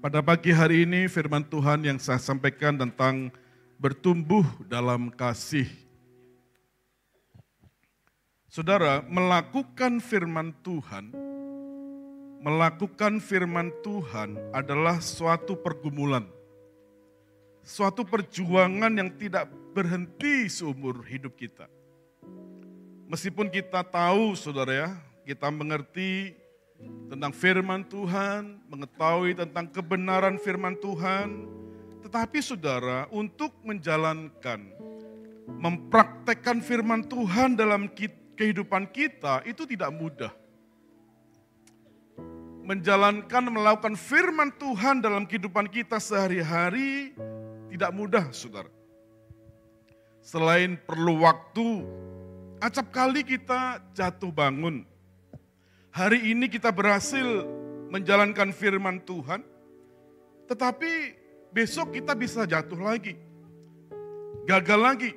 Pada pagi hari ini firman Tuhan yang saya sampaikan tentang bertumbuh dalam kasih. Saudara, melakukan firman Tuhan adalah suatu pergumulan. Suatu perjuangan yang tidak berhenti seumur hidup kita. Meskipun kita tahu, saudara ya, kita mengerti tentang firman Tuhan, mengetahui tentang kebenaran firman Tuhan. Tetapi saudara, untuk menjalankan, mempraktekkan firman Tuhan dalam kehidupan kita, itu tidak mudah. Melakukan firman Tuhan dalam kehidupan kita sehari-hari, tidak mudah saudara. Selain perlu waktu, acap kali kita jatuh bangun. Hari ini kita berhasil menjalankan firman Tuhan, tetapi besok kita bisa jatuh lagi, gagal lagi.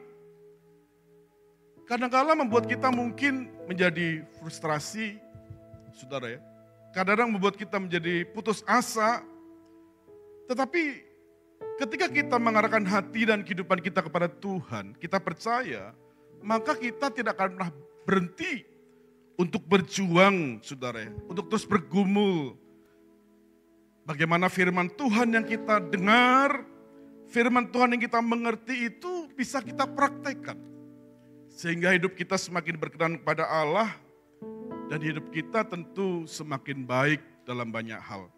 Kadang-kadang membuat kita mungkin menjadi frustrasi, saudara ya. Kadang-kadang membuat kita menjadi putus asa, tetapi ketika kita mengarahkan hati dan kehidupan kita kepada Tuhan, kita percaya, maka kita tidak akan pernah berhenti untuk berjuang, saudara ya, untuk terus bergumul. Bagaimana firman Tuhan yang kita dengar, firman Tuhan yang kita mengerti itu bisa kita praktekkan. Sehingga hidup kita semakin berkenan kepada Allah, dan hidup kita tentu semakin baik dalam banyak hal.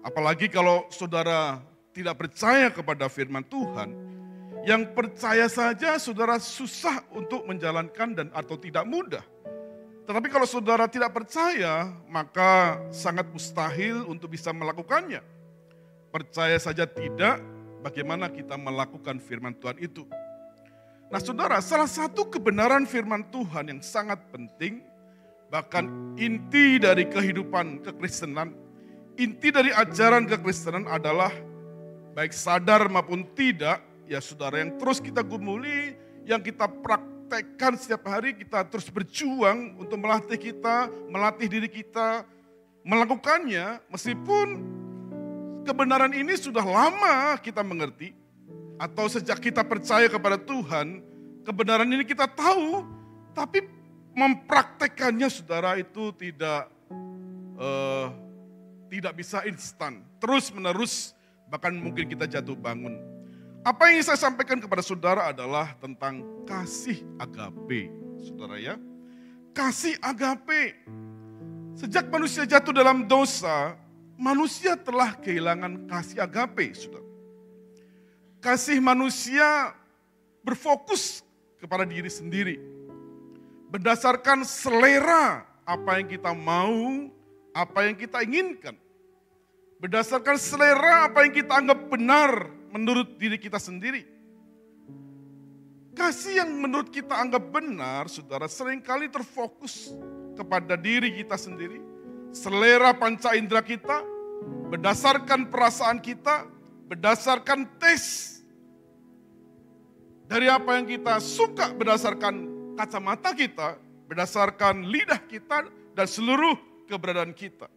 Apalagi kalau saudara tidak percaya kepada firman Tuhan, yang percaya saja saudara susah untuk menjalankan dan atau tidak mudah. Tetapi kalau saudara tidak percaya, maka sangat mustahil untuk bisa melakukannya. Percaya saja tidak, bagaimana kita melakukan firman Tuhan itu. Nah saudara, salah satu kebenaran firman Tuhan yang sangat penting, bahkan inti dari kehidupan kekristenan, inti dari ajaran kekristenan adalah, baik sadar maupun tidak, ya saudara, yang terus kita gumuli, yang kita praktekkan setiap hari, kita terus berjuang untuk melatih diri kita, melakukannya, meskipun kebenaran ini sudah lama kita mengerti, atau sejak kita percaya kepada Tuhan, kebenaran ini kita tahu, tapi mempraktekannya saudara itu tidak bisa instan, terus menerus, bahkan mungkin kita jatuh bangun. Apa yang saya sampaikan kepada saudara adalah tentang kasih agape, saudara ya. Kasih agape. Sejak manusia jatuh dalam dosa, manusia telah kehilangan kasih agape, saudara. Kasih manusia berfokus kepada diri sendiri. Berdasarkan selera apa yang kita mau, apa yang kita inginkan. Berdasarkan selera apa yang kita anggap benar menurut diri kita sendiri. Kasih yang menurut kita anggap benar, saudara, seringkali terfokus kepada diri kita sendiri. Selera panca indera kita, berdasarkan perasaan kita, berdasarkan tes. Dari apa yang kita suka berdasarkan kacamata kita, berdasarkan lidah kita, dan seluruh keberadaan kita.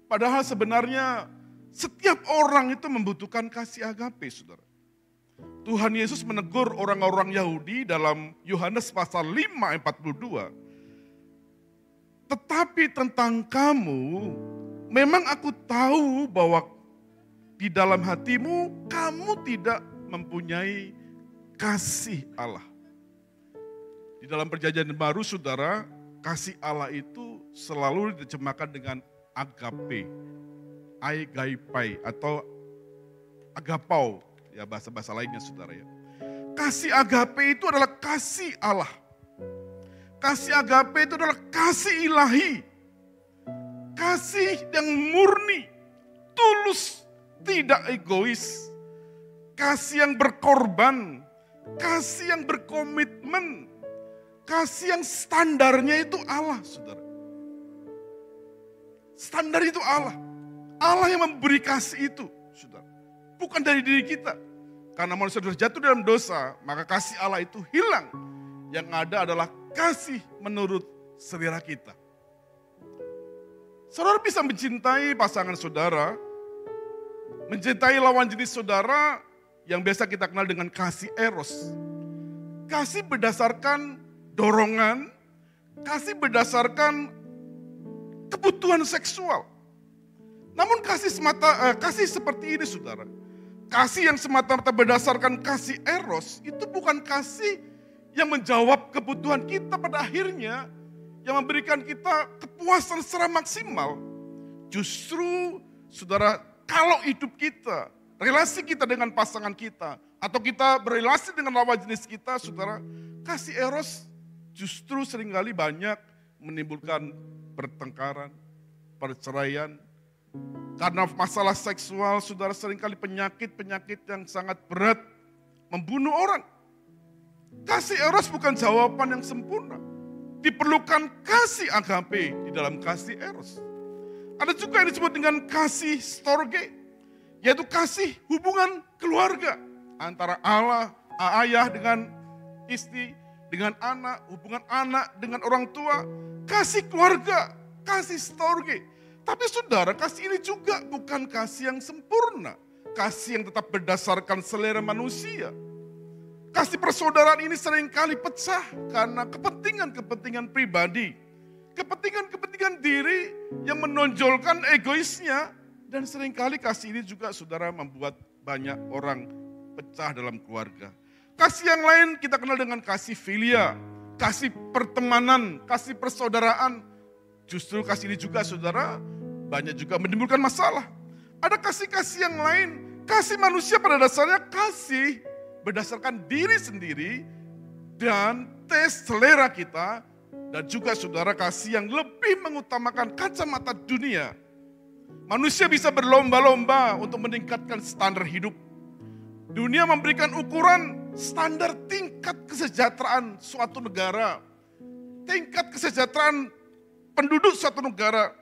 Padahal sebenarnya setiap orang itu membutuhkan kasih agape, saudara. Tuhan Yesus menegur orang-orang Yahudi dalam Yohanes pasal 5 ayat 42. Tetapi tentang kamu, memang aku tahu bahwa di dalam hatimu kamu tidak mempunyai kasih Allah. Di dalam perjanjian baru, saudara, kasih Allah itu selalu diterjemahkan dengan agape, agaipai atau agapau, ya bahasa-bahasa lainnya saudara ya. Kasih agape itu adalah kasih Allah. Kasih agape itu adalah kasih ilahi. Kasih yang murni, tulus, tidak egois. Kasih yang berkorban, kasih yang berkomitmen, kasih yang standarnya itu Allah, saudara. Standar itu Allah. Allah yang memberi kasih itu, saudara. Bukan dari diri kita. Karena manusia sudah jatuh dalam dosa, maka kasih Allah itu hilang. Yang ada adalah kasih menurut selera kita. Saudara bisa mencintai pasangan saudara, mencintai lawan jenis saudara yang biasa kita kenal dengan kasih eros. Kasih berdasarkan dorongan, kasih berdasarkan kebutuhan seksual. Namun kasih seperti ini saudara, kasih yang semata-mata berdasarkan kasih eros itu bukan kasih yang menjawab kebutuhan kita pada akhirnya, yang memberikan kita kepuasan secara maksimal. Justru saudara, kalau hidup kita, relasi kita dengan pasangan kita, atau kita berrelasi dengan lawan jenis kita, saudara, kasih eros justru seringkali banyak menimbulkan pertengkaran, perceraian. Karena masalah seksual, saudara, seringkali penyakit-penyakit yang sangat berat membunuh orang. Kasih eros bukan jawaban yang sempurna. Diperlukan kasih agape di dalam kasih eros. Ada juga yang disebut dengan kasih storge, yaitu kasih hubungan keluarga antara Allah, ayah dengan istri, dengan anak, hubungan anak dengan orang tua, kasih keluarga, kasih storge. Tapi saudara, kasih ini juga bukan kasih yang sempurna, kasih yang tetap berdasarkan selera manusia. Kasih persaudaraan ini seringkali pecah karena kepentingan-kepentingan pribadi. Kepentingan-kepentingan diri yang menonjolkan egoisnya. Dan seringkali kasih ini juga saudara membuat banyak orang pecah dalam keluarga. Kasih yang lain kita kenal dengan kasih filia, kasih pertemanan, kasih persaudaraan. Justru kasih ini juga saudara banyak juga menimbulkan masalah. Ada kasih-kasih yang lain, kasih manusia pada dasarnya kasih berdasarkan diri sendiri dan tes selera kita, dan juga saudara kasih yang lebih mengutamakan kacamata dunia. Manusia bisa berlomba-lomba untuk meningkatkan standar hidup. Dunia memberikan ukuran standar tingkat kesejahteraan suatu negara, tingkat kesejahteraan penduduk suatu negara.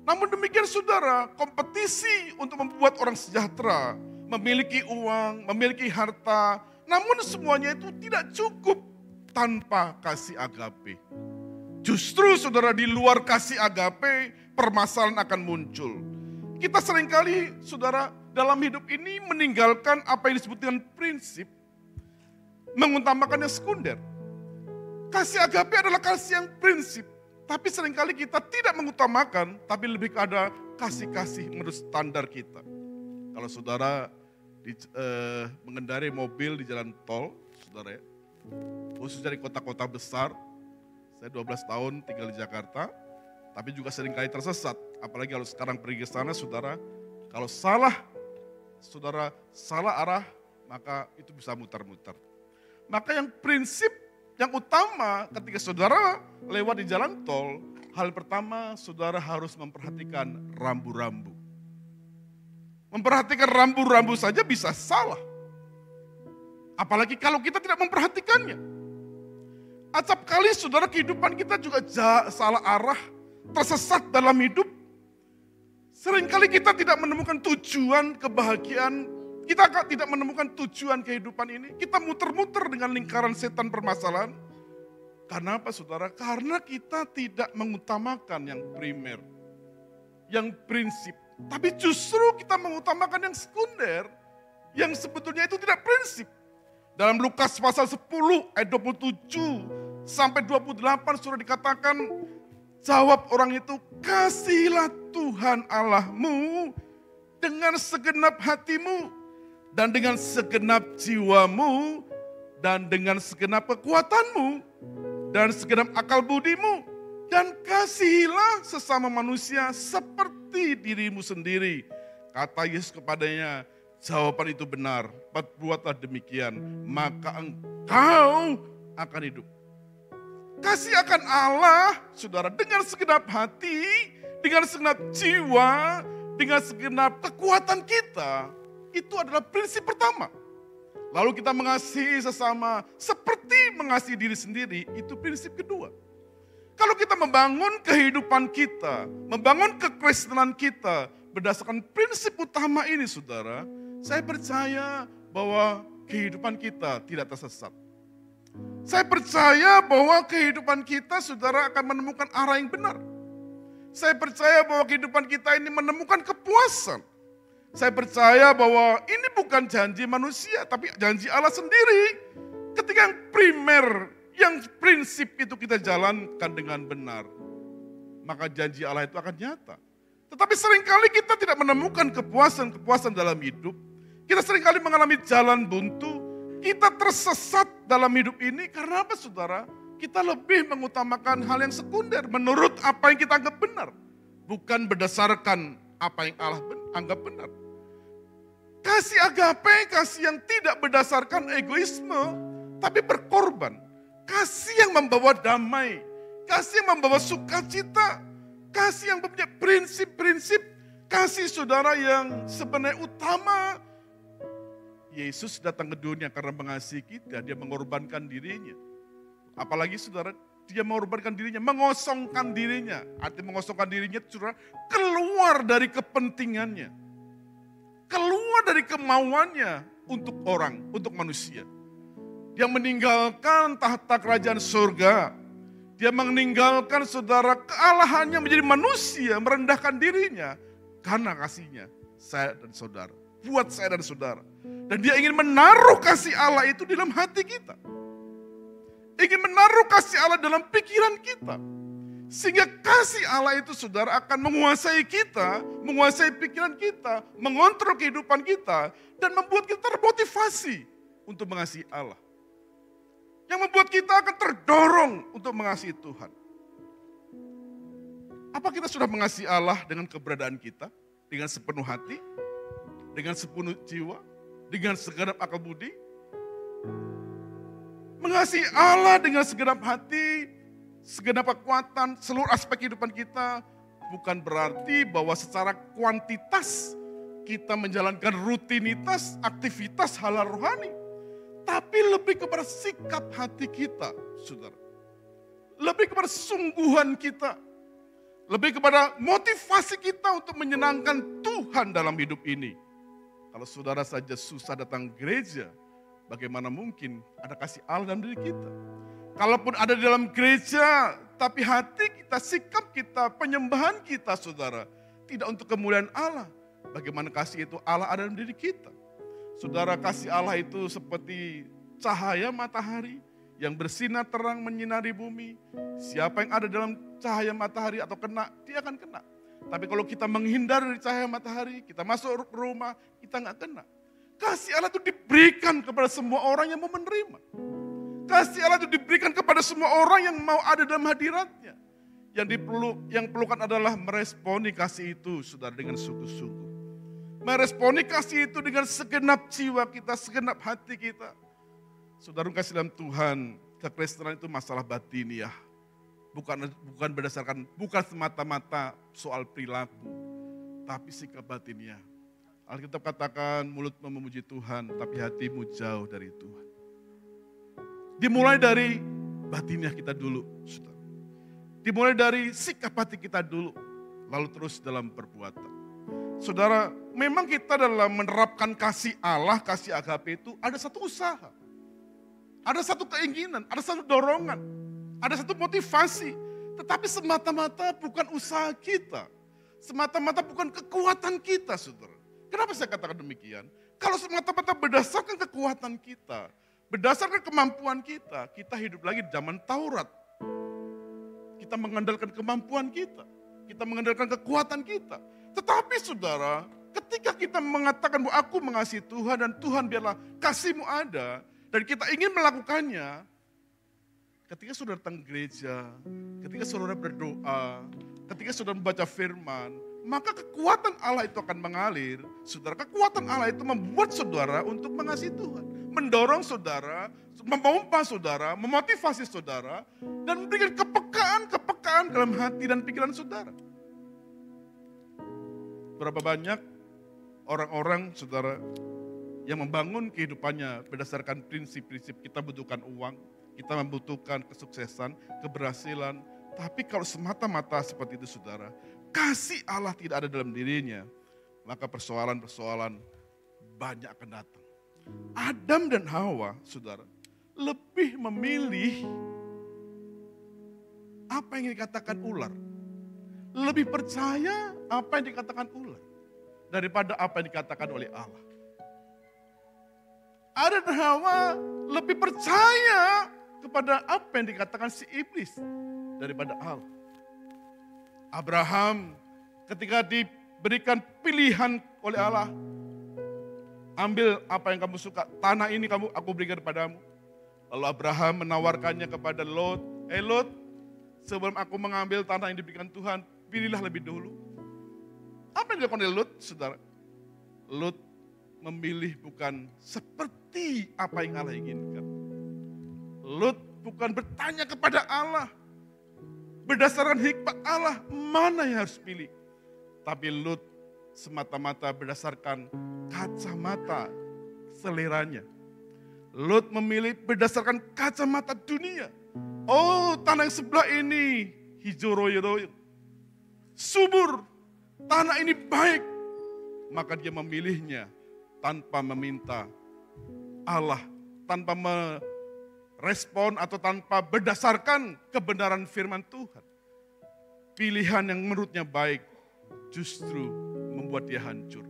Namun demikian saudara, kompetisi untuk membuat orang sejahtera, memiliki uang, memiliki harta, namun semuanya itu tidak cukup tanpa kasih agape. Justru saudara, di luar kasih agape, permasalahan akan muncul. Kita seringkali saudara dalam hidup ini meninggalkan apa yang disebut dengan prinsip, mengutamakan yang sekunder. Kasih agape adalah kasih yang prinsip, tapi seringkali kita tidak mengutamakan, tapi lebih kepada kasih-kasih menurut standar kita. Kalau saudara mengendarai mobil di jalan tol, saudara ya, khususnya di kota-kota besar, saya 12 tahun tinggal di Jakarta, tapi juga seringkali tersesat. Apalagi kalau sekarang pergi ke sana, saudara, kalau saudara salah arah, maka itu bisa muter-muter. Maka yang prinsip yang utama ketika saudara lewat di jalan tol, hal pertama saudara harus memperhatikan rambu-rambu. Memperhatikan rambu-rambu saja bisa salah. Apalagi kalau kita tidak memperhatikannya. Acap kali saudara kehidupan kita juga salah arah, tersesat dalam hidup. Seringkali kita tidak menemukan tujuan kebahagiaan, kita tidak menemukan tujuan kehidupan ini. Kita muter-muter dengan lingkaran setan permasalahan. Karena apa saudara? Karena kita tidak mengutamakan yang primer, yang prinsip. Tapi justru kita mengutamakan yang sekunder, yang sebetulnya itu tidak prinsip. Dalam Lukas pasal 10 ayat 27 sampai 28 sudah dikatakan, jawab orang itu, kasihilah Tuhan Allahmu dengan segenap hatimu, dan dengan segenap jiwamu, dan dengan segenap kekuatanmu, dan segenap akal budimu, dan kasihilah sesama manusia seperti dirimu sendiri. Kata Yesus kepadanya, jawaban itu benar, perbuatlah demikian, maka engkau akan hidup. Kasih akan Allah, saudara, dengan segenap hati, dengan segenap jiwa, dengan segenap kekuatan kita, itu adalah prinsip pertama. Lalu kita mengasihi sesama seperti mengasihi diri sendiri, itu prinsip kedua. Kalau kita membangun kehidupan kita, membangun kekristenan kita berdasarkan prinsip utama ini saudara, saya percaya bahwa kehidupan kita tidak tersesat. Saya percaya bahwa kehidupan kita saudara akan menemukan arah yang benar. Saya percaya bahwa kehidupan kita ini menemukan kepuasan. Saya percaya bahwa ini bukan janji manusia, tapi janji Allah sendiri. Ketika yang primer, yang prinsip itu kita jalankan dengan benar, maka janji Allah itu akan nyata. Tetapi seringkali kita tidak menemukan kepuasan dalam hidup. Kita seringkali mengalami jalan buntu. Kita tersesat dalam hidup ini karena apa, saudara? Kita lebih mengutamakan hal yang sekunder menurut apa yang kita anggap benar. Bukan berdasarkan apa yang Allah anggap benar. Kasih agape, kasih yang tidak berdasarkan egoisme, tapi berkorban. Kasih yang membawa damai, kasih yang membawa sukacita, kasih yang punya prinsip-prinsip, kasih saudara yang sebenarnya utama. Yesus datang ke dunia karena mengasihi kita, dia mengorbankan dirinya. Apalagi saudara, dia mengorbankan dirinya, mengosongkan dirinya. Artinya mengosongkan dirinya, saudara, keluar dari kepentingannya. Keluar dari kemauannya untuk orang, untuk manusia. Dia meninggalkan tahta kerajaan surga. Dia meninggalkan saudara kealahannya menjadi manusia, merendahkan dirinya. Karena kasihnya, saya dan saudara. Buat saya dan saudara. Dan dia ingin menaruh kasih Allah itu di dalam hati kita. Ingin menaruh kasih Allah dalam pikiran kita. Sehingga kasih Allah itu saudara akan menguasai kita, menguasai pikiran kita, mengontrol kehidupan kita, dan membuat kita termotivasi untuk mengasihi Allah. Yang membuat kita akan terdorong untuk mengasihi Tuhan. Apa kita sudah mengasihi Allah dengan keberadaan kita? Dengan sepenuh hati? Dengan sepenuh jiwa? Dengan segenap akal budi? Mengasihi Allah dengan segenap hati, segenap kekuatan, seluruh aspek kehidupan kita, bukan berarti bahwa secara kuantitas kita menjalankan rutinitas, aktivitas halal rohani. Tapi lebih kepada sikap hati kita, saudara. Lebih kepada sungguhan kita. Lebih kepada motivasi kita untuk menyenangkan Tuhan dalam hidup ini. Kalau saudara saja susah datang gereja, bagaimana mungkin ada kasih Allah dalam diri kita? Kalaupun ada di dalam gereja, tapi hati kita, sikap kita, penyembahan kita, saudara, tidak untuk kemuliaan Allah. Bagaimana kasih itu Allah ada dalam diri kita? Saudara, kasih Allah itu seperti cahaya matahari yang bersinar terang menyinari bumi. Siapa yang ada dalam cahaya matahari atau kena, dia akan kena. Tapi kalau kita menghindar dari cahaya matahari, kita masuk rumah, kita nggak kena. Kasih Allah itu diberikan kepada semua orang yang mau menerima. Kasih Allah itu diberikan kepada semua orang yang mau ada dalam hadiratnya. Yang perlukan adalah meresponi kasih itu, saudara, dengan sungguh-sungguh. Meresponi kasih itu dengan segenap jiwa kita, segenap hati kita. Saudara, kasih dalam Tuhan, kekristenan itu masalah batiniah. Bukan berdasarkan, bukan semata-mata soal perilaku, tapi sikap batiniah. Alkitab katakan mulutmu memuji Tuhan, tapi hatimu jauh dari Tuhan. Dimulai dari batiniah kita dulu, saudara. Dimulai dari sikap hati kita dulu, lalu terus dalam perbuatan. Saudara, memang kita dalam menerapkan kasih Allah, kasih agape itu ada satu usaha. Ada satu keinginan, ada satu dorongan, ada satu motivasi. Tetapi semata-mata bukan usaha kita. Semata-mata bukan kekuatan kita, saudara. Kenapa saya katakan demikian? Kalau semata-mata berdasarkan kekuatan kita, berdasarkan kemampuan kita, kita hidup lagi di zaman Taurat. Kita mengandalkan kemampuan kita, kita mengandalkan kekuatan kita. Tetapi saudara, ketika kita mengatakan bahwa aku mengasihi Tuhan dan Tuhan biarlah kasih-Mu ada, dan kita ingin melakukannya, ketika saudara datang gereja, ketika saudara berdoa, ketika saudara membaca firman, maka kekuatan Allah itu akan mengalir. Saudara, kekuatan Allah itu membuat saudara untuk mengasihi Tuhan. Mendorong saudara, memompa saudara, memotivasi saudara, dan memberikan kepekaan dalam hati dan pikiran saudara. Berapa banyak orang-orang, saudara, yang membangun kehidupannya berdasarkan prinsip-prinsip kita butuhkan uang, kita membutuhkan kesuksesan, keberhasilan. Tapi kalau semata-mata seperti itu, saudara, kasih Allah tidak ada dalam dirinya, maka persoalan-persoalan banyak akan datang. Adam dan Hawa, saudara, lebih memilih apa yang dikatakan ular. lebih percaya apa yang dikatakan ular daripada apa yang dikatakan oleh Allah. Adam dan Hawa lebih percaya kepada apa yang dikatakan si iblis daripada Allah. Abraham ketika diberikan pilihan oleh Allah, ambil apa yang kamu suka, tanah ini aku berikan kepadamu. Lalu Abraham menawarkannya kepada Lot, Lot, sebelum aku mengambil tanah yang diberikan Tuhan, pilihlah lebih dulu. Apa yang dilakukan oleh Lot, saudara? Lot memilih bukan seperti apa yang Allah inginkan. Lot bukan bertanya kepada Allah, berdasarkan hikmat Allah, mana yang harus pilih. Tapi Lot semata-mata berdasarkan kacamata seleranya. Lot memilih berdasarkan kacamata dunia. Oh, tanah yang sebelah ini hijau royo-royo, subur, tanah ini baik. Maka dia memilihnya tanpa meminta Allah, tanpa merespon atau tanpa berdasarkan kebenaran firman Tuhan. Pilihan yang menurutnya baik justru membuat dia hancur.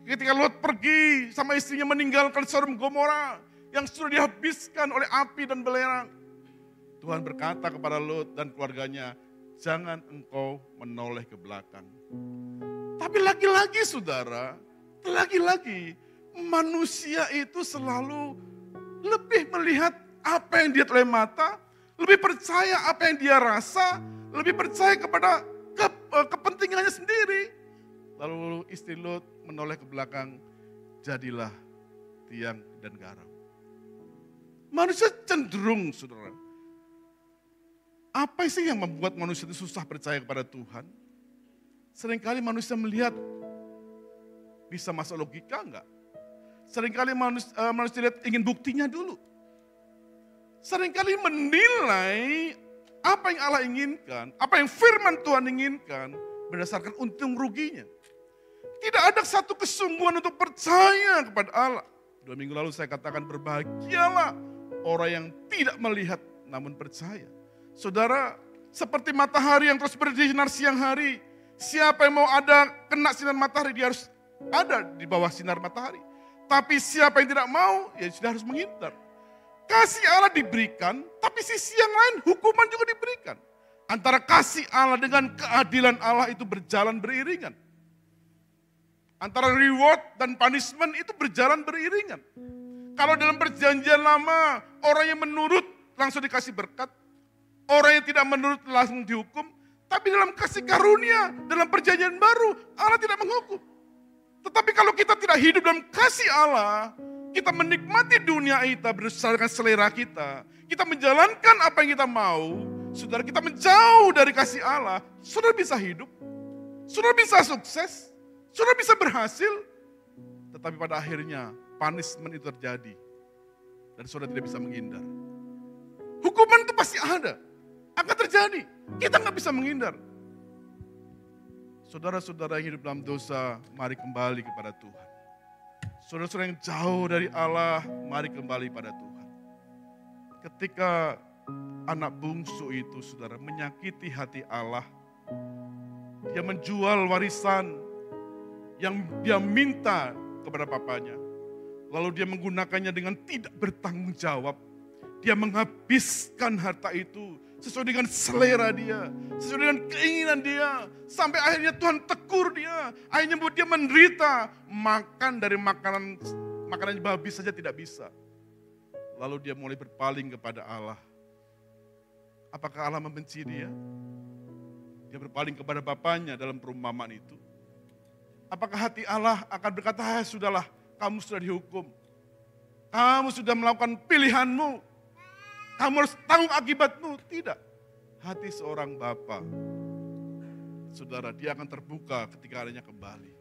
Ketika Lot pergi sama istrinya meninggalkan Sodom Gomora yang sudah dihabiskan oleh api dan belerang. Tuhan berkata kepada Lot dan keluarganya, jangan engkau menoleh ke belakang. Tapi lagi-lagi saudara, lagi-lagi manusia itu selalu lebih melihat apa yang dia oleh mata, lebih percaya apa yang dia rasa, lebih percaya kepada kepentingannya sendiri. Lalu istri Lot menoleh ke belakang, jadilah tiang dan garam. Manusia cenderung, saudara. Apa sih yang membuat manusia itu susah percaya kepada Tuhan? Seringkali manusia melihat, bisa masuk logika enggak? Seringkali manusia lihat ingin buktinya dulu. Seringkali menilai apa yang Allah inginkan, apa yang firman Tuhan inginkan, berdasarkan untung ruginya. Tidak ada satu kesungguhan untuk percaya kepada Allah. 2 minggu lalu saya katakan berbahagialah orang yang tidak melihat namun percaya. Saudara, seperti matahari yang terus bersinar siang hari. Siapa yang mau ada kena sinar matahari, dia harus ada di bawah sinar matahari. Tapi siapa yang tidak mau, ya sudah harus menghindar. Kasih Allah diberikan, tapi sisi yang lain hukuman juga diberikan. Antara kasih Allah dengan keadilan Allah itu berjalan beriringan. Antara reward dan punishment itu berjalan beriringan. Kalau dalam perjanjian lama, orang yang menurut langsung dikasih berkat. Orang yang tidak menurut langsung dihukum. Tapi dalam kasih karunia, dalam perjanjian baru, Allah tidak menghukum. Tetapi kalau kita tidak hidup dalam kasih Allah, kita menikmati dunia kita berdasarkan selera kita. Kita menjalankan apa yang kita mau. Saudara, kita menjauh dari kasih Allah. Saudara bisa hidup. Saudara bisa sukses. Saudara bisa berhasil, tetapi pada akhirnya punishment itu terjadi. Dan saudara tidak bisa menghindar. Hukuman itu pasti ada, akan terjadi. Kita nggak bisa menghindar. Saudara-saudara yang hidup dalam dosa, mari kembali kepada Tuhan. Saudara-saudara yang jauh dari Allah, mari kembali pada Tuhan. Ketika anak bungsu itu, saudara, menyakiti hati Allah, dia menjual warisan yang dia minta kepada papanya. Lalu dia menggunakannya dengan tidak bertanggung jawab. Dia menghabiskan harta itu sesuai dengan selera dia, sesuai dengan keinginan dia. Sampai akhirnya Tuhan tegur dia, akhirnya membuat dia menderita. Makan dari makanan babi saja tidak bisa. Lalu dia mulai berpaling kepada Allah. Apakah Allah membenci dia? Dia berpaling kepada bapaknya dalam perumpamaan itu. Apakah hati Allah akan berkata, sudahlah, kamu sudah dihukum. Kamu sudah melakukan pilihanmu. Kamu harus tanggung akibatmu. Tidak. Hati seorang bapa, saudara, dia akan terbuka ketika adanya kembali.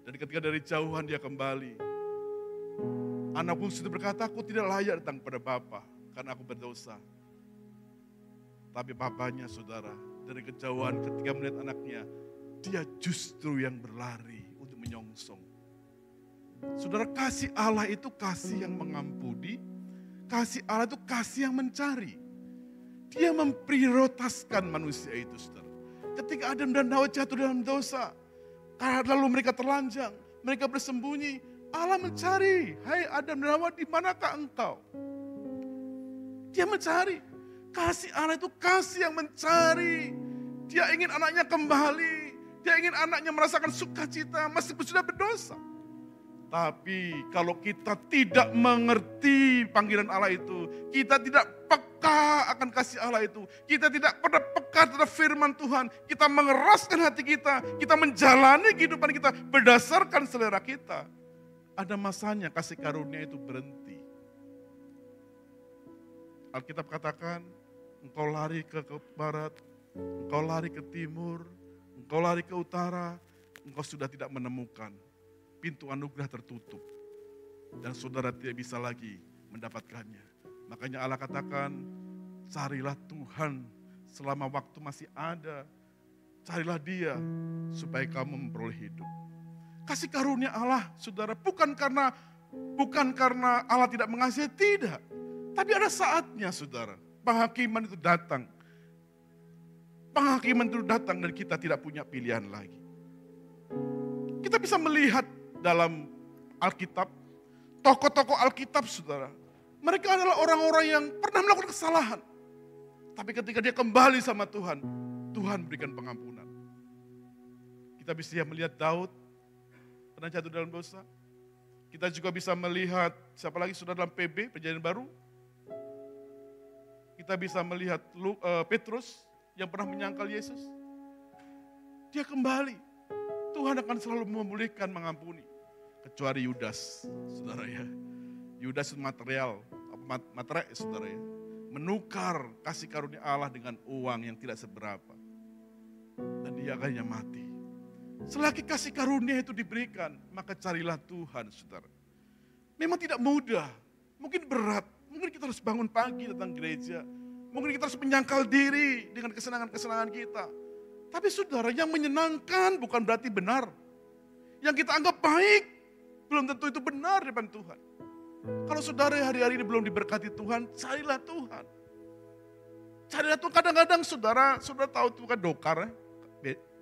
Dan ketika dari jauhan dia kembali. Anak bungsu itu berkata, aku tidak layak datang kepada bapa karena aku berdosa. Tapi bapaknya, saudara, dari kejauhan ketika melihat anaknya, dia justru yang berlari untuk menyongsong. Saudara, kasih Allah itu kasih yang mengampuni, kasih Allah itu kasih yang mencari. Dia memprioritaskan manusia itu, saudara. Ketika Adam dan Hawa jatuh dalam dosa, lalu mereka telanjang, mereka bersembunyi, Allah mencari, hai Adam dan Hawa, di manakah engkau? Dia mencari. Kasih Allah itu kasih yang mencari. Dia ingin anaknya kembali. Dia ingin anaknya merasakan sukacita meskipun sudah berdosa. Tapi kalau kita tidak mengerti panggilan Allah itu, kita tidak peka akan kasih Allah itu, kita tidak pernah peka terhadap firman Tuhan, kita mengeraskan hati kita menjalani kehidupan kita berdasarkan selera kita. Ada masanya kasih karunia itu berhenti. Alkitab katakan, engkau lari ke barat, engkau lari ke timur, engkau lari ke utara, engkau sudah tidak menemukan. Pintu anugerah tertutup. Dan saudara tidak bisa lagi mendapatkannya. Makanya Allah katakan, carilah Tuhan selama waktu masih ada. Carilah Dia supaya kamu memperoleh hidup. Kasih karunia Allah, saudara, bukan karena Allah tidak mengasihi, tidak. Tapi ada saatnya, saudara, penghakiman itu datang. Penghakiman itu datang dan kita tidak punya pilihan lagi. Kita bisa melihat dalam Alkitab, tokoh-tokoh Alkitab, saudara. Mereka adalah orang-orang yang pernah melakukan kesalahan. Tapi ketika dia kembali sama Tuhan, Tuhan berikan pengampunan. Kita bisa melihat Daud, pernah jatuh dalam dosa. Kita juga bisa melihat, siapa lagi sudah dalam PB, Perjanjian Baru. Kita bisa melihat Petrus yang pernah menyangkal Yesus. Dia kembali. Tuhan akan selalu memulihkan, mengampuni. Kecuali Yudas, saudara ya. Yudas itu materai, saudara ya. Menukar kasih karunia Allah dengan uang yang tidak seberapa. Dan dia akhirnya mati. Selagi kasih karunia itu diberikan, maka carilah Tuhan, saudara. Memang tidak mudah, mungkin berat. Mungkin kita harus bangun pagi datang gereja. Mungkin kita harus menyangkal diri dengan kesenangan-kesenangan kita. Tapi saudara, yang menyenangkan bukan berarti benar. Yang kita anggap baik, belum tentu itu benar di depan Tuhan. Kalau saudara hari-hari ini belum diberkati Tuhan, carilah Tuhan. Carilah Tuhan. Kadang-kadang saudara tahu itu kan dokar,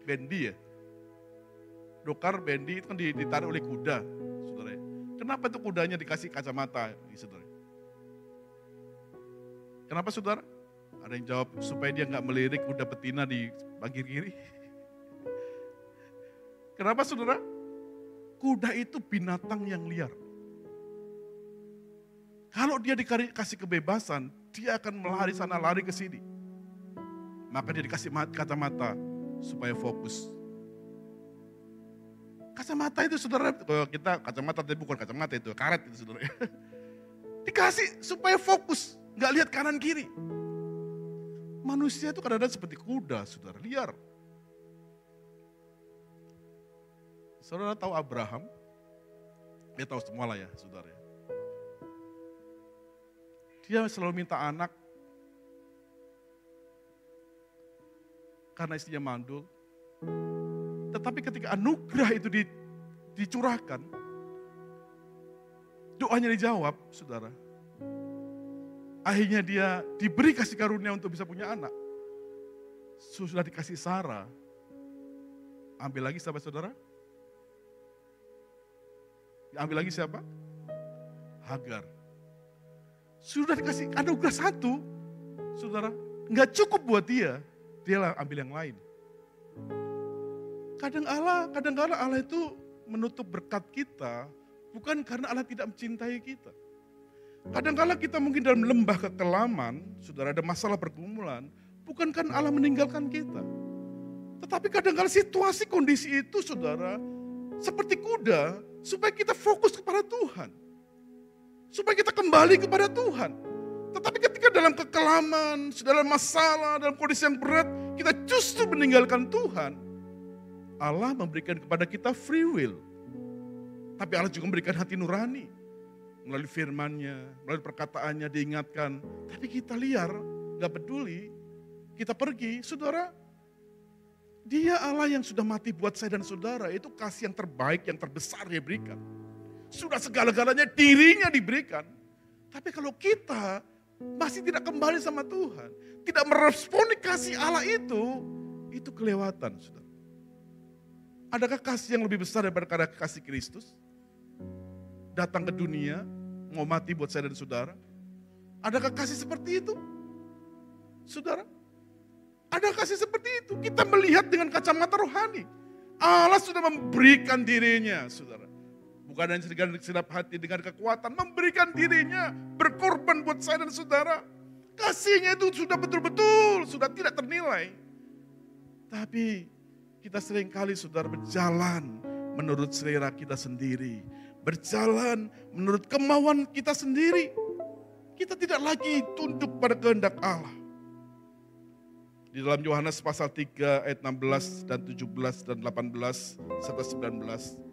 bendi ya. Dokar, bendi itu kan ditarik oleh kuda, saudara. Kenapa itu kudanya dikasih kacamata, saudara? Kenapa saudara? Ada yang jawab, supaya dia nggak melirik kuda betina di bagian kiri. Kenapa saudara? Kuda itu binatang yang liar. Kalau dia dikasih kebebasan, dia akan melari sana, lari ke sini. Maka dia dikasih kacamata supaya fokus. Kacamata itu saudara, kalau kita kacamata tapi bukan kacamata itu, karet itu saudara. Dikasih supaya fokus, nggak lihat kanan kiri. Manusia itu kadang-kadang seperti kuda, saudara, liar. Saudara tahu Abraham? Dia tahu semua lah ya, saudara. Dia selalu minta anak karena istrinya mandul. Tetapi ketika anugerah itu dicurahkan, doanya dijawab, saudara. Akhirnya dia diberi kasih karunia untuk bisa punya anak. Sudah dikasih Sarah. Ambil lagi siapa saudara? Ambil lagi siapa? Hagar. Sudah dikasih anugerah satu, saudara. Enggak cukup buat dia. Dialah ambil yang lain. Kadang-kadang Allah itu menutup berkat kita bukan karena Allah tidak mencintai kita. Kadang-kadang kita mungkin dalam lembah kekelaman, saudara, ada masalah pergumulan, bukan kan Allah meninggalkan kita. Tetapi kadang-kadang situasi kondisi itu, saudara, seperti kuda, supaya kita fokus kepada Tuhan. Supaya kita kembali kepada Tuhan. Tetapi ketika dalam kekelaman, dalam masalah, dalam kondisi yang berat, kita justru meninggalkan Tuhan. Allah memberikan kepada kita free will. Tapi Allah juga memberikan hati nurani. Melalui firman-Nya, melalui perkataannya diingatkan. Tapi kita liar, gak peduli. Kita pergi, saudara. Dia Allah yang sudah mati buat saya dan saudara. Itu kasih yang terbaik, yang terbesar Dia berikan. Sudah segala-galanya dirinya diberikan. Tapi kalau kita masih tidak kembali sama Tuhan, tidak meresponi kasih Allah itu itu kelewatan, saudara. Adakah kasih yang lebih besar daripada kasih Kristus? Datang ke dunia, mau mati buat saya dan saudara. Adakah kasih seperti itu? Saudara, ada kasih seperti itu. Kita melihat dengan kacamata rohani. Allah sudah memberikan dirinya, saudara. Bukan hanya dengan segenap hati, dengan kekuatan. Memberikan dirinya, berkorban buat saya dan saudara. Kasihnya itu sudah betul-betul, sudah tidak ternilai. Tapi kita seringkali, saudara, berjalan menurut selera kita sendiri. Berjalan menurut kemauan kita sendiri. Kita tidak lagi tunduk pada kehendak Allah. Di dalam Yohanes pasal 3 ayat 16 dan 17 dan 18 serta 19.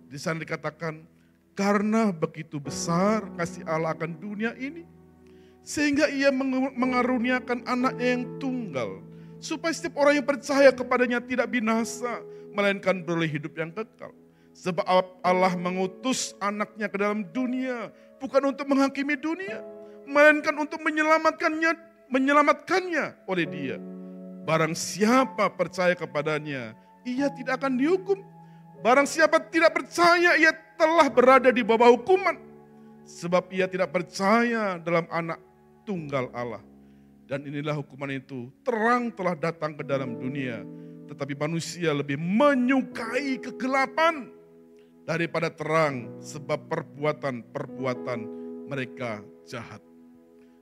Di sana dikatakan, karena begitu besar kasih Allah akan dunia ini, sehingga ia mengaruniakan anaknya yang tunggal, supaya setiap orang yang percaya kepadanya tidak binasa, melainkan beroleh hidup yang kekal. Sebab Allah mengutus anaknya ke dalam dunia, bukan untuk menghakimi dunia, melainkan untuk menyelamatkannya oleh dia. Barang siapa percaya kepadanya, ia tidak akan dihukum. Barang siapa tidak percaya, ia telah berada di bawah hukuman. Sebab ia tidak percaya dalam anak tunggal Allah. Dan inilah hukuman itu, terang telah datang ke dalam dunia. Tetapi manusia lebih menyukai kegelapan daripada terang, sebab perbuatan-perbuatan mereka jahat.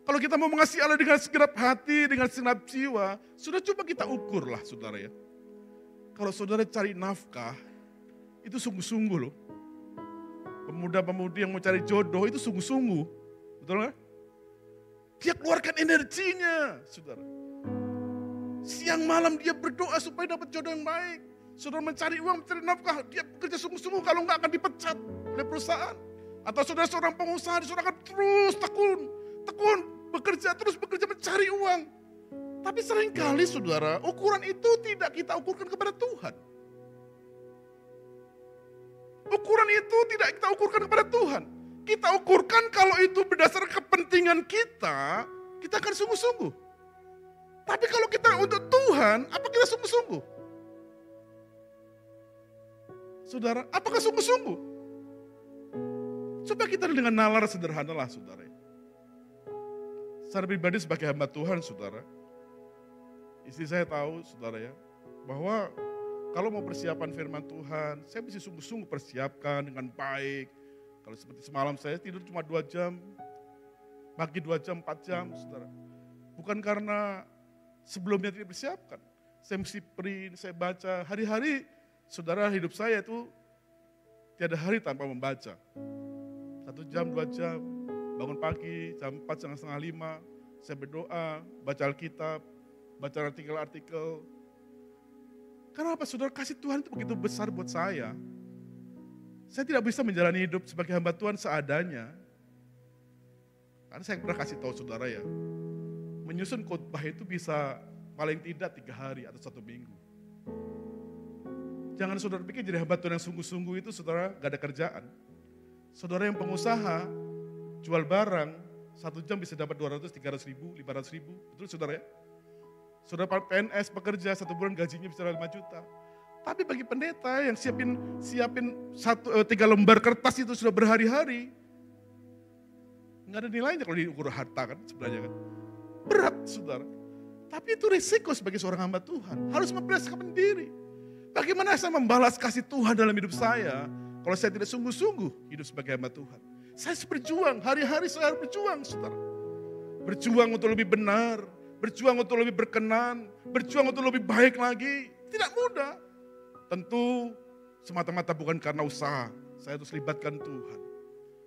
Kalau kita mau mengasihi Allah dengan segenap hati, dengan segenap jiwa, sudah coba kita ukurlah, saudara ya. Kalau saudara cari nafkah, itu sungguh-sungguh loh. Pemuda-pemudi yang mau cari jodoh itu sungguh-sungguh, betul nggak? Dia keluarkan energinya, saudara. Siang malam dia berdoa supaya dapat jodoh yang baik. Saudara mencari uang, mencari nafkah, dia bekerja sungguh-sungguh, kalau nggak akan dipecat oleh perusahaan. Atau saudara seorang pengusaha, saudara akan terus tekun, bekerja, terus bekerja mencari uang. Tapi seringkali, saudara, ukuran itu tidak kita ukurkan kepada Tuhan. Ukuran itu tidak kita ukurkan kepada Tuhan. Kita ukurkan kalau itu berdasarkan kepentingan kita, kita akan sungguh-sungguh. Tapi kalau kita untuk Tuhan, apa kita sungguh-sungguh? Saudara, apakah sungguh-sungguh? Coba kita dengan nalar sederhana lah, saudara. Secara pribadi sebagai hamba Tuhan, saudara, istri saya tahu, saudara ya, bahwa kalau mau persiapan firman Tuhan, saya mesti sungguh-sungguh persiapkan dengan baik. Kalau seperti semalam saya tidur cuma 2 jam, pagi 2 jam, 4 jam, saudara. Bukan karena sebelumnya tidak dipersiapkan. Saya mesti print, saya baca. Hari-hari, saudara, hidup saya itu tiada hari tanpa membaca. 1 jam, 2 jam, bangun pagi, jam 4, setengah 5, saya berdoa, baca Alkitab, baca artikel-artikel. Kenapa, saudara? Kasih Tuhan itu begitu besar buat saya. Saya tidak bisa menjalani hidup sebagai hamba Tuhan seadanya. Karena saya pernah kasih tahu saudara ya, menyusun khotbah itu bisa paling tidak 3 hari atau 1 minggu. Jangan saudara pikir jadi hamba Tuhan yang sungguh-sungguh itu saudara gak ada kerjaan. Saudara yang pengusaha, jual barang, 1 jam bisa dapat 200, 300 ribu, 500 ribu. Betul saudara ya? Saudara PNS pekerja 1 bulan gajinya bisa 5 juta. Tapi bagi pendeta yang siapin 3 lembar kertas itu sudah berhari-hari. Nggak ada nilainya kalau diukur harta kan sebenarnya kan. Berat saudara. Tapi itu risiko sebagai seorang hamba Tuhan. Harus mempersiapkan diri. Bagaimana saya membalas kasih Tuhan dalam hidup saya kalau saya tidak sungguh-sungguh hidup sebagai hamba Tuhan. Saya harus berjuang, hari-hari saya harus berjuang saudara. Berjuang untuk lebih benar, berjuang untuk lebih berkenan, berjuang untuk lebih baik lagi. Tidak mudah. Tentu semata-mata bukan karena usaha, saya harus libatkan Tuhan.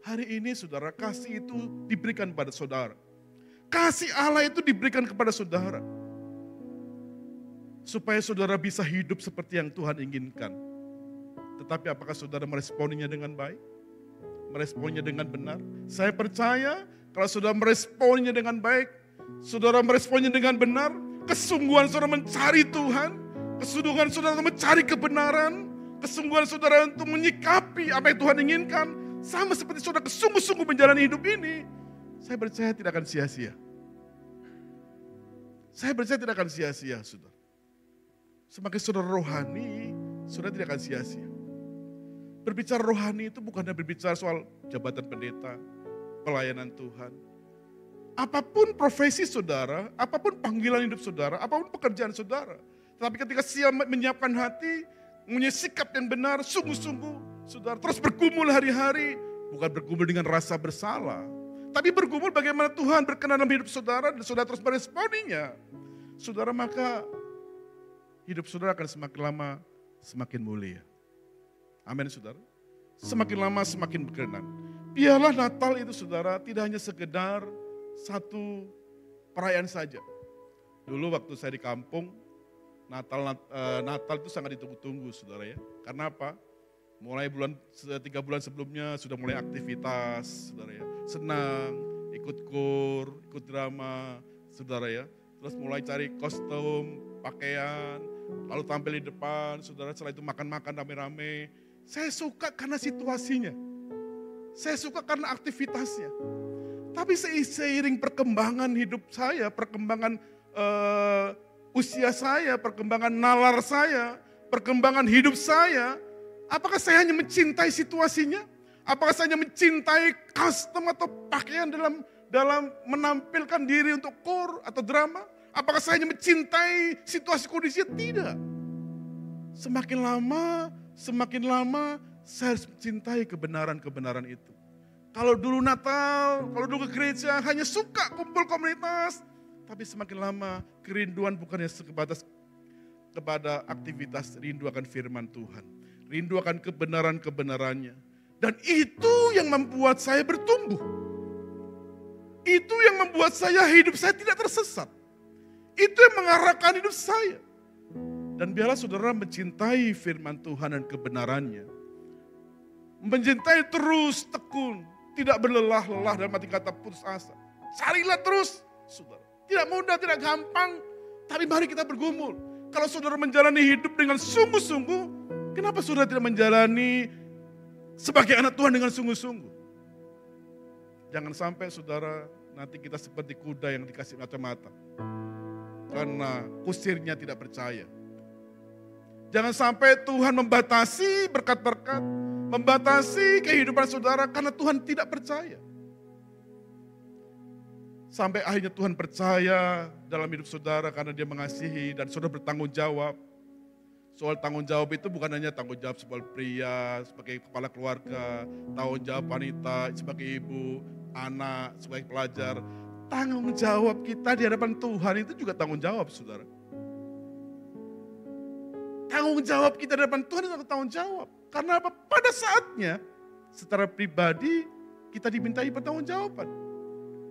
Hari ini saudara, kasih itu diberikan pada saudara. Kasih Allah itu diberikan kepada saudara. Supaya saudara bisa hidup seperti yang Tuhan inginkan. Tetapi apakah saudara meresponinya dengan baik? Meresponnya dengan benar? Saya percaya kalau saudara meresponnya dengan baik, saudara meresponnya dengan benar, kesungguhan saudara mencari Tuhan, kesungguhan saudara untuk mencari kebenaran, kesungguhan saudara untuk menyikapi apa yang Tuhan inginkan, sama seperti saudara sungguh-sungguh menjalani hidup ini, saya percaya tidak akan sia-sia. Saya percaya tidak akan sia-sia, saudara. semakin saudara rohani, saudara tidak akan sia-sia. Berbicara rohani itu bukan hanya berbicara soal jabatan pendeta, pelayanan Tuhan. Apapun profesi saudara, apapun panggilan hidup saudara, apapun pekerjaan saudara. Tetapi ketika siap menyiapkan hati, mempunyai sikap yang benar, sungguh-sungguh, saudara terus bergumul hari-hari. Bukan bergumul dengan rasa bersalah. Tapi bergumul bagaimana Tuhan berkenan dalam hidup saudara dan saudara terus meresponinya. Saudara, maka hidup saudara akan semakin lama semakin mulia. Amin, saudara. Semakin lama semakin berkenan. Biarlah Natal itu, saudara, tidak hanya sekedar satu perayaan saja. Dulu waktu saya di kampung, Natal itu sangat ditunggu-tunggu, saudara ya. Karena apa? Mulai 3 bulan sebelumnya sudah mulai aktivitas, saudara ya. Senang, ikut kur, ikut drama, saudara ya. Terus mulai cari kostum, pakaian, lalu tampil di depan, saudara. Setelah itu makan-makan rame-rame. Saya suka karena situasinya. Saya suka karena aktivitasnya. Tapi seiring perkembangan hidup saya, perkembangan usia saya, perkembangan nalar saya, perkembangan hidup saya, apakah saya hanya mencintai situasinya? Apakah saya hanya mencintai custom atau pakaian dalam menampilkan diri untuk kur atau drama? Apakah saya hanya mencintai situasi kondisinya? Tidak. Semakin lama saya harus mencintai kebenaran-kebenaran itu. Kalau dulu Natal, kalau dulu ke gereja hanya suka kumpul komunitas. Tapi semakin lama kerinduan bukannya sebatas kepada aktivitas, rindu akan firman Tuhan. Rindu akan kebenaran-kebenarannya. Dan itu yang membuat saya bertumbuh. Itu yang membuat hidup saya tidak tersesat. Itu yang mengarahkan hidup saya. Dan biarlah saudara mencintai firman Tuhan dan kebenarannya. Mencintai terus tekun. Tidak berlelah-lelah dalam arti kata putus asa. Carilah terus, saudara. Tidak mudah, tidak gampang. Tapi mari kita bergumul. Kalau saudara menjalani hidup dengan sungguh-sungguh, kenapa saudara tidak menjalani sebagai anak Tuhan dengan sungguh-sungguh? Jangan sampai saudara nanti kita seperti kuda yang dikasih kacamata. Karena kusirnya tidak percaya. Jangan sampai Tuhan membatasi berkat-berkat, membatasi kehidupan saudara karena Tuhan tidak percaya. Sampai akhirnya Tuhan percaya dalam hidup saudara karena Dia mengasihi dan saudara bertanggung jawab. Soal tanggung jawab itu bukan hanya tanggung jawab sebagai pria, sebagai kepala keluarga, tanggung jawab wanita, sebagai ibu, anak, sebagai pelajar. Tanggung jawab kita di hadapan Tuhan itu juga tanggung jawab, saudara. Tanggung jawab kita di hadapan Tuhan itu tanggung jawab. Karena apa? Pada saatnya, secara pribadi kita dimintai pertanggungjawaban.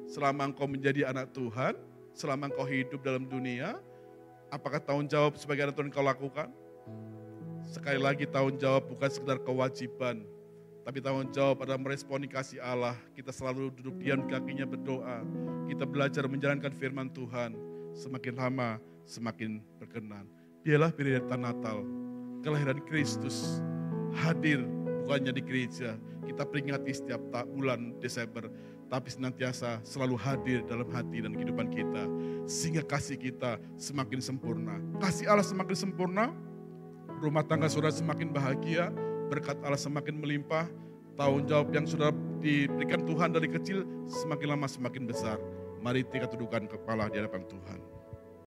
Selama engkau menjadi anak Tuhan, selama engkau hidup dalam dunia, apakah tanggung jawab sebagai anak Tuhan engkau lakukan? Sekali lagi tanggung jawab bukan sekedar kewajiban, tapi tanggung jawab adalah meresponi kasih Allah. Kita selalu duduk diam di kakinya berdoa. Kita belajar menjalankan firman Tuhan. Semakin lama semakin berkenan. Dialah perayaan Natal, kelahiran Kristus hadir bukannya di gereja. Kita peringati setiap bulan Desember, tapi senantiasa selalu hadir dalam hati dan kehidupan kita. Sehingga kasih kita semakin sempurna. Kasih Allah semakin sempurna, rumah tangga saudara semakin bahagia, berkat Allah semakin melimpah, tanggung jawab yang sudah diberikan Tuhan dari kecil semakin lama semakin besar. Mari kita tundukkan kepala di hadapan Tuhan.